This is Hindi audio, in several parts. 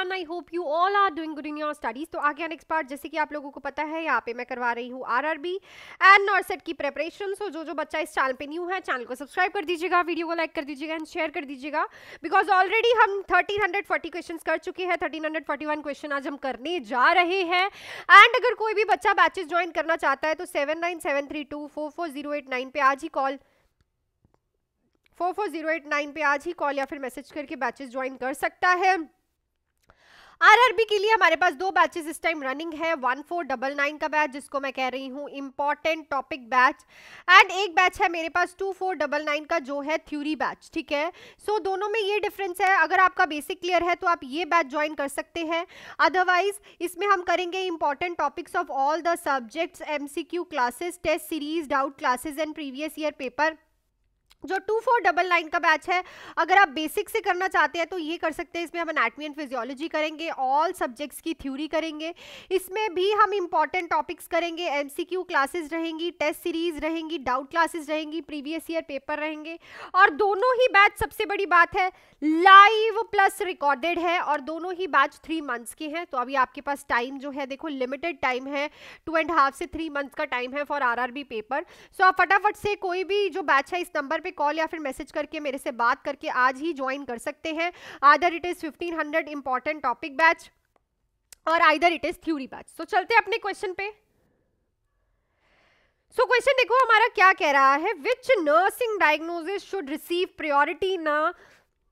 Everyone, I hope you all are doing good in your studies. तो आगे नेक्स्ट पार्ट, जैसे कि आप लोगों को पता है, यहाँ पे मैं करवा रही हूँ आरआरबी एंड नॉर्सेट की प्रिपरेशन। सो जो बच्चा इस चैनल पे न्यू है, चैनल को सब्सक्राइब कर दीजिएगा, वीडियो को लाइक कर दीजिएगा एंड शेयर कर दीजिएगा, बिकॉज ऑलरेडी हम 1340 क्वेश्चन कर चुके हैं। 1341 क्वेश्चन आज हम करने जा रहे हैं। एंड अगर कोई भी बच्चा बैचेस ज्वाइन करना चाहता है तो 7973244089 पे आज ही कॉल 44089 पे आज ही कॉल या फिर मैसेज करके बैचेस ज्वाइन कर सकता है। आरआरबी के लिए हमारे पास 2 बैचेस इस टाइम रनिंग है। 1499 का बैच, जिसको मैं कह रही हूँ इंपॉर्टेंट टॉपिक बैच, एंड एक बैच है मेरे पास 2499 का, जो है थ्योरी बैच। ठीक है, सो दोनों में ये डिफरेंस है। अगर आपका बेसिक क्लियर है तो आप ये बैच ज्वाइन कर सकते हैं, अदरवाइज इसमें हम करेंगे important topics of all the subjects, MCQ classes, test series, doubt classes and previous year paper. जो 2499 का बैच है, अगर आप बेसिक से करना चाहते हैं तो ये कर सकते हैं। इसमें हम एनाटॉमी एंड फिजियोलॉजी करेंगे, ऑल सब्जेक्ट्स की थ्योरी करेंगे, इसमें भी हम इंपॉर्टेंट टॉपिक्स करेंगे, एमसीक्यू क्लासेस रहेंगी, टेस्ट सीरीज रहेंगी, डाउट क्लासेस रहेंगी, प्रीवियस ईयर पेपर रहेंगे। और दोनों ही बैच, सबसे बड़ी बात है, लाइव प्लस रिकॉर्डेड है, और दोनों ही बैच 3 मंथ्स के हैं। तो अभी आपके पास टाइम जो है, देखो लिमिटेड टाइम है, 2.5 से 3 मंथ्स का टाइम है फॉर आरआरबी पेपर। सो आप फटाफट से कोई भी जो बैच है इस नंबर पे कॉल या फिर मैसेज करके मेरे से बात करके आज ही ज्वाइन कर सकते हैं। Either it is 1500 important topic batch और either it is theory batch. तो चलते हैं अपने क्वेश्चन पे। सो क्वेश्चन देखो हमारा क्या कह रहा है, विच nursing diagnosis should receive priority in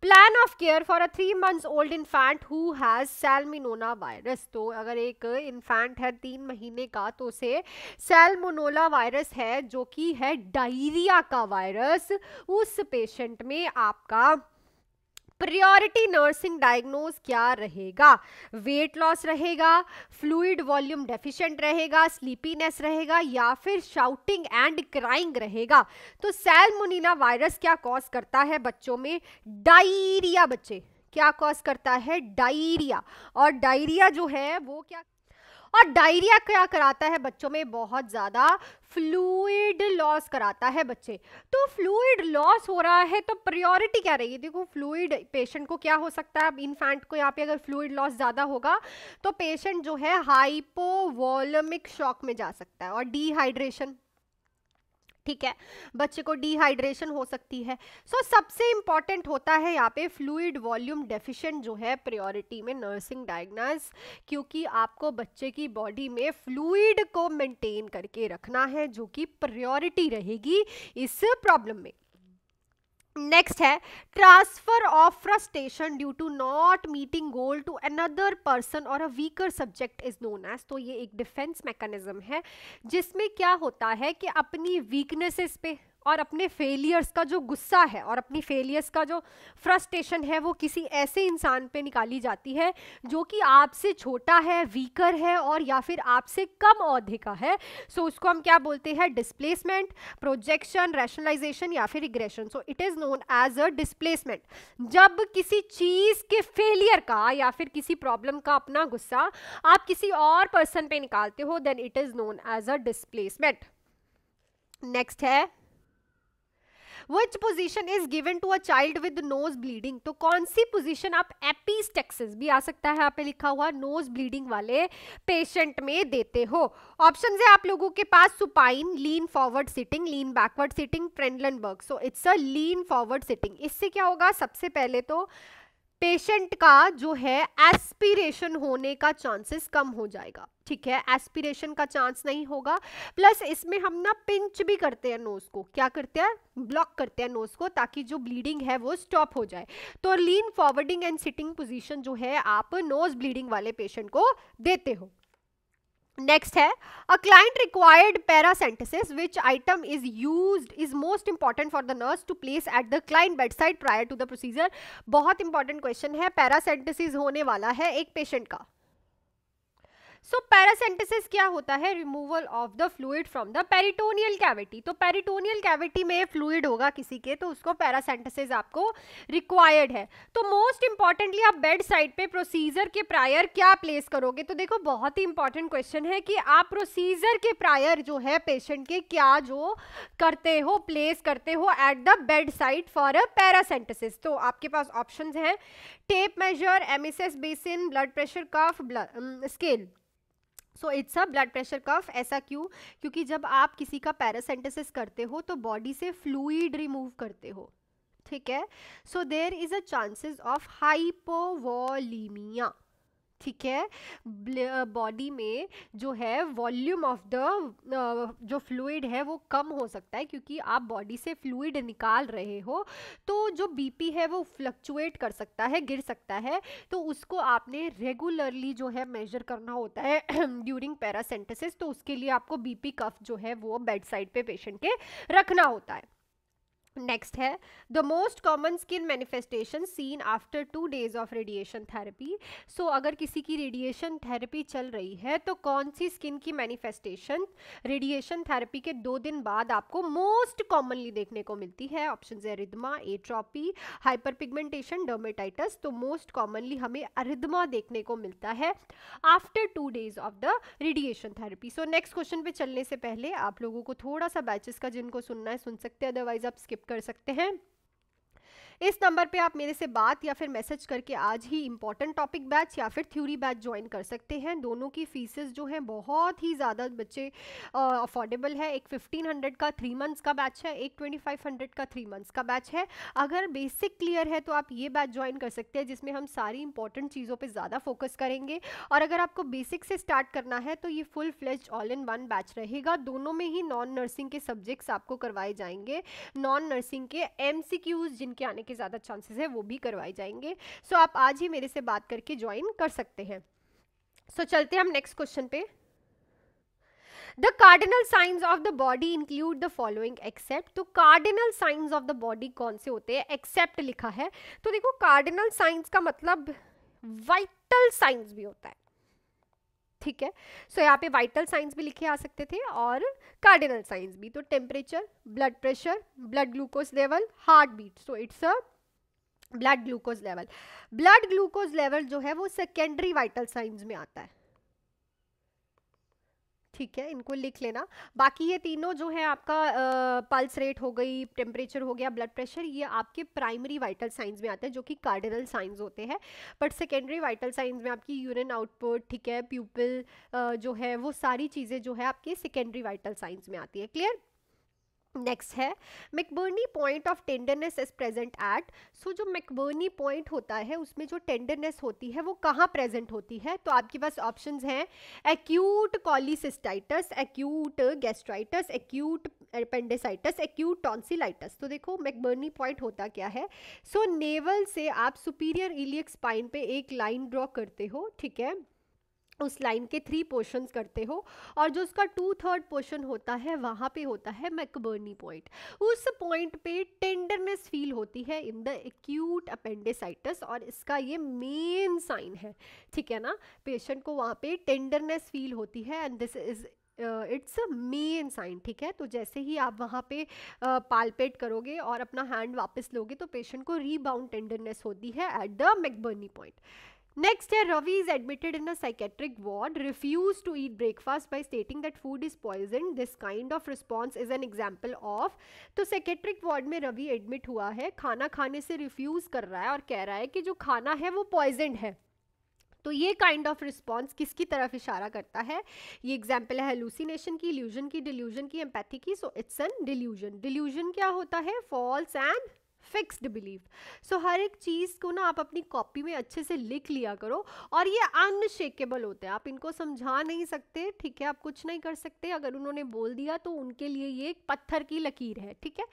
plan of care for a 3 months old infant who has Salmonella virus. तो अगर एक इन्फेंट है 3 महीने का, तो उसे सैल्मोनेला वायरस है, जो कि है डायरिया का वायरस, उस पेशेंट में आपका प्रायोरिटी नर्सिंग डायग्नोज क्या रहेगा? वेट लॉस रहेगा, फ्लूइड वॉल्यूम डेफिशिएंट रहेगा, स्लीपीनेस रहेगा, या फिर शाउटिंग एंड क्राइंग रहेगा? तो सैल्मोनेला वायरस क्या कॉज करता है बच्चों में? डायरिया। बच्चे क्या कॉज करता है? डायरिया। और डायरिया जो है वो क्या, और डायरिया क्या कराता है बच्चों में? बहुत ज्यादा फ्लूइड लॉस कराता है बच्चे। तो फ्लूइड लॉस हो रहा है तो प्रायोरिटी क्या रहेगी? देखो फ्लूइड पेशेंट को क्या हो सकता है, अब इन्फेंट को यहाँ पे अगर फ्लूइड लॉस ज्यादा होगा तो पेशेंट जो है हाइपोवॉलेमिक शॉक में जा सकता है, और डिहाइड्रेशन, ठीक है, बच्चे को डिहाइड्रेशन हो सकती है। सो सबसे इंपॉर्टेंट होता है यहाँ पे फ्लूइड वॉल्यूम डेफिशिएंट जो है प्रायोरिटी में नर्सिंग डायग्नोस, क्योंकि आपको बच्चे की बॉडी में फ्लूइड को मेंटेन करके रखना है, जो कि प्रायोरिटी रहेगी इस प्रॉब्लम में। नेक्स्ट है transfer of frustration due to not meeting goal to another person और a weaker subject is known as. तो ये एक डिफेंस मैकेनिज्म है, जिसमें क्या होता है कि अपनी वीकनेसेस पे और अपने फेलियर्स का जो गुस्सा है और अपनी फेलियर्स का जो फ्रस्ट्रेशन है, वो किसी ऐसे इंसान पे निकाली जाती है जो कि आपसे छोटा है, वीकर है, और या फिर आपसे कम औहदे का है। सो उसको हम क्या बोलते हैं? डिस्प्लेसमेंट, प्रोजेक्शन, रैशनलाइजेशन या फिर regression. So it is known as a displacement. जब किसी चीज के फेलियर का या फिर किसी प्रॉब्लम का अपना गुस्सा आप किसी और पर्सन पे निकालते हो, then it is known as a displacement. Next है Which position is given to a child with nose bleeding? तो कौन सी पोजीशन आप एपिस्टेक्सिस भी आ सकता है, यहाँ पे लिखा हुआ नोज ब्लीडिंग वाले पेशेंट में देते हो? ऑप्शन है आप लोगों के पास supine, lean forward sitting, lean backward sitting, Trendelenburg. So it's a lean forward sitting. इससे क्या होगा? सबसे पहले तो पेशेंट का जो है एस्पिरेशन होने का चांसेस कम हो जाएगा, ठीक है, एस्पिरेशन का चांस नहीं होगा। प्लस इसमें हम ना पिंच भी करते हैं नोज को, क्या करते हैं? ब्लॉक करते हैं नोज को, ताकि जो ब्लीडिंग है वो स्टॉप हो जाए। तो लीन फॉरवर्डिंग एंड सिटिंग पोजीशन जो है आप नोज ब्लीडिंग वाले पेशेंट को देते हो। नेक्स्ट है a client required paracentesis, which item is used is most important for the nurse to place at the client bed side prior to the procedure. बहुत इंपॉर्टेंट क्वेश्चन है, पैरासेंटेसिस होने वाला है एक पेशेंट का। सो पैरासेंटेसिस क्या होता है? Removal of the fluid from the peritoneal cavity. तो पेरिटोनियल कैविटी में फ्लूइड होगा किसी के, तो उसको पैरासेंटेसिस आपको रिक्वायर्ड है। तो मोस्ट इंपॉर्टेंटली आप बेड साइड पे प्रोसीजर के प्रायर क्या प्लेस करोगे? तो देखो बहुत ही इंपॉर्टेंट क्वेश्चन है कि आप प्रोसीजर के प्रायर जो है पेशेंट के क्या जो करते हो, प्लेस करते हो at the bed side for a paracentesis. तो आपके पास ऑप्शंस हैं tape measure, MSS basin, blood pressure cuff, scale. So it's a blood pressure cuff. ऐसा क्यों? क्योंकि जब आप किसी का पैरासिंथेसिस करते हो तो बॉडी से फ्लूइड रिमूव करते हो, ठीक है. So there is a chances of hypovolemia, ठीक है. बॉडी में जो है वॉल्यूम ऑफ द जो फ्लूइड है वो कम हो सकता है, क्योंकि आप बॉडी से फ्लूइड निकाल रहे हो, तो जो बीपी है वो फ्लक्चुएट कर सकता है, गिर सकता है. तो उसको आपने रेगुलरली जो है मेजर करना होता है ड्यूरिंग पैरासिंथेसिस. तो उसके लिए आपको बीपी कफ जो है वो बेड साइड पे पेशेंट के रखना होता है. नेक्स्ट है the most common skin manifestation seen after 2 days of radiation therapy. So अगर किसी की रेडिएशन थेरेपी चल रही है तो कौन सी स्किन की मैनिफेस्टेशन रेडिएशन थेरेपी के 2 दिन बाद आपको मोस्ट कॉमनली देखने को मिलती है? ऑप्शन है अरिथमा, एट्रोपी, हाइपर पिगमेंटेशन, डर्मेटाइटिस. तो मोस्ट कॉमनली हमें अरिथमा देखने को मिलता है after 2 days of the radiation therapy. So next question पे चलने से पहले आप लोगों को थोड़ा सा बैचेस का जिनको सुनना है सुन सकते हैं, अदरवाइज आप स्किप कर सकते हैं. इस नंबर पे आप मेरे से बात या फिर मैसेज करके आज ही इंपॉर्टेंट टॉपिक बैच या फिर थ्योरी बैच ज्वाइन कर सकते हैं. दोनों की फीसेस जो हैं बहुत ही ज़्यादा बच्चे अफोर्डेबल है. एक 1500 का 3 मंथ्स का बैच है, एक 2500 का 3 मंथ्स का बैच है. अगर बेसिक क्लियर है तो आप ये बैच ज्वाइन कर सकते हैं, जिसमें हम सारी इंपॉर्टेंट चीज़ों पर ज़्यादा फोकस करेंगे. और अगर आपको बेसिक से स्टार्ट करना है तो ये full fledged all in one batch रहेगा. दोनों में ही नॉन नर्सिंग के सब्जेक्ट्स आपको करवाए जाएंगे. नॉन नर्सिंग के MCQs जिनके आने के ज़्यादा चांसेस है वो भी करवाए जाएंगे. सो आप आज ही मेरे से बात करके ज्वाइन कर सकते हैं. सो चलते हैं हम नेक्स्ट क्वेश्चन पे. The cardinal signs of the body include the following except. तो cardinal signs of the body कौन से होते हैं? एक्सेप्ट लिखा है. तो देखो कार्डिनल साइंस का मतलब वाइटल साइंस भी होता है, ठीक है. सो यहाँ पे वाइटल साइंस भी लिखे आ सकते थे और कार्डिनल साइंस भी. तो temperature, blood pressure, blood glucose level, heart beat. So it's a blood glucose level. Blood glucose level जो है वो सेकेंडरी वाइटल साइंस में आता है, ठीक है. इनको लिख लेना. बाकी ये तीनों जो है आपका पल्स रेट हो गई, टेम्परेचर हो गया, ब्लड प्रेशर, ये आपके प्राइमरी वाइटल साइंस में आते हैं जो कि कार्डिनल साइंस होते हैं. बट सेकेंडरी वाइटल साइंस में आपकी यूरिन आउटपुट, ठीक है, प्यूपिल जो है वो सारी चीज़ें जो है आपके सेकेंडरी वाइटल साइंस में आती है. क्लियर? नेक्स्ट है McBurney point of tenderness is present at. So जो मैकबर्नी पॉइंट होता है उसमें जो टेंडरनेस होती है वो कहाँ प्रेजेंट होती है? तो आपके पास ऑप्शंस हैं acute cholecystitis, acute gastritis, acute appendicitis, acute tonsillitis. तो देखो मैकबर्नी पॉइंट होता क्या है. सो नेवल से आप सुपीरियर इलियक स्पाइन पे एक लाइन ड्रॉ करते हो, ठीक है. उस लाइन के 3 पोर्शंस करते हो और जो उसका 2/3 पोर्शन होता है वहाँ पे होता है मैकबर्नी पॉइंट. उस पॉइंट पे टेंडरनेस फील होती है इन द एक्यूट अपेंडिसाइटिस और इसका ये मेन साइन है, ठीक है ना. पेशेंट को वहाँ पे टेंडरनेस फील होती है and this is it's a main sign, ठीक है. तो जैसे ही आप वहाँ पे पालपेट करोगे और अपना हैंड वापस लोगे तो पेशेंट को रीबाउंड टेंडरनेस होती है at the McBurney point. Next है Ravi is admitted in a psychiatric ward, refused to eat breakfast by stating that food is poisoned. This kind of response is an example of. तो psychiatric ward में रवि एडमिट हुआ है, खाना खाने से रिफ्यूज कर रहा है और कह रहा है कि जो खाना है वो पॉइजनड है. तो ये काइंड ऑफ रिस्पॉन्स किसकी तरफ इशारा करता है? ये एग्जाम्पल है हेलुसिनेशन की, इल्यूजन की, डिल्यूजन की, एम्पैथी की. So it's an delusion. Delusion क्या होता है? False and fixed belief. So हर एक चीज़ को ना आप अपनी कॉपी में अच्छे से लिख लिया करो और ये अनशेकेबल होते हैं, आप इनको समझा नहीं सकते, ठीक है. आप कुछ नहीं कर सकते, अगर उन्होंने बोल दिया तो उनके लिए ये एक पत्थर की लकीर है, ठीक है.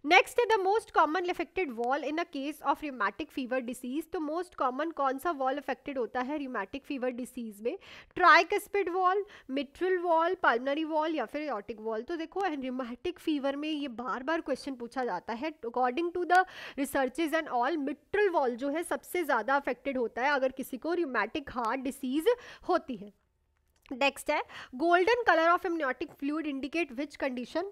नेक्स्ट है the most common affected wall in a case of rheumatic fever disease. तो मोस्ट कॉमन कौन सा वॉल अफेक्टेड होता है रिमेटिक फीवर डिसीज में? Tricuspid wall, mitral valve, pulmonary wall या फिर एओर्टिक वॉल. तो देखो रिमेटिक फीवर में ये बार बार क्वेश्चन पूछा जाता है. According to the researches and all mitral valve जो है सबसे ज्यादा अफेक्टेड होता है अगर किसी को रिमेटिक हार्ट डिसीज होती है. नेक्स्ट है golden colour of amniotic fluid indicate which condition?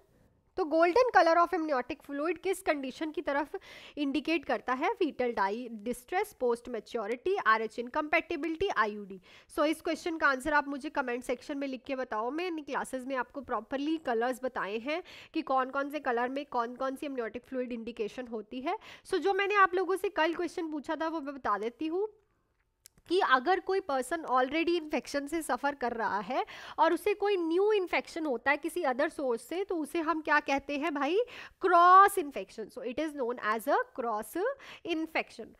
तो golden colour of amniotic fluid किस कंडीशन की तरफ इंडिकेट करता है? Fetal die distress, post maturity, Rh incompatibility, IUD. So इस क्वेश्चन का आंसर आप मुझे कमेंट सेक्शन में लिख के बताओ। मैं क्लासेस में आपको प्रॉपरली कलर्स बताए हैं कि कौन कौन से कलर में कौन कौन सी एमनियोटिक फ्लूइड इंडिकेशन होती है। सो जो मैंने आप लोगों से कल क्वेश्चन पूछा था वो मैं बता देती हूँ कि अगर कोई पर्सन ऑलरेडी इन्फेक्शन से सफ़र कर रहा है और उसे कोई न्यू इन्फेक्शन होता है किसी अदर सोर्स से, तो उसे हम क्या कहते हैं भाई? Cross infection. So it is known as a cross infection.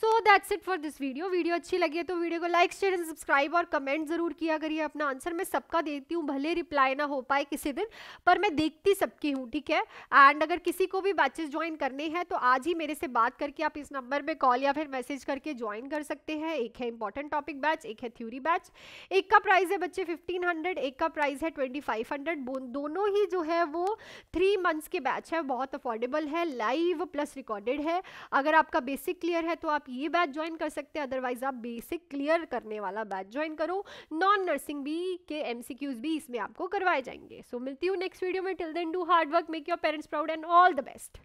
So that's it for this video अच्छी लगी है तो वीडियो को लाइक शेयर एंड सब्सक्राइब और कमेंट जरूर किया करिए। अपना आंसर मैं सबका देती हूँ, भले रिप्लाई ना हो पाए किसी दिन, पर मैं देखती सबकी हूँ, ठीक है। एंड अगर किसी को भी बैचेस ज्वाइन करने हैं तो आज ही मेरे से बात करके आप इस नंबर पे कॉल या फिर मैसेज करके ज्वाइन कर सकते हैं। एक है इंपॉर्टेंट टॉपिक बैच, एक है थ्योरी बैच। एक का प्राइस है बच्चे 1500, एक का प्राइस है 2500। दोनों ही जो है वो 3 मंथ्स के बैच है, बहुत अफोर्डेबल है, लाइव प्लस रिकॉर्डेड है। अगर आपका बेसिक क्लियर है तो आप ये बैच ज्वाइन कर सकते हैं, अदरवाइज आप बेसिक क्लियर करने वाला बैच ज्वाइन करो। नॉन नर्सिंग भी के एमसीक्यूज भी इसमें आपको करवाए जाएंगे। सो मिलती हूँ नेक्स्ट वीडियो में। Till then do hard work, make your parents proud and all the best.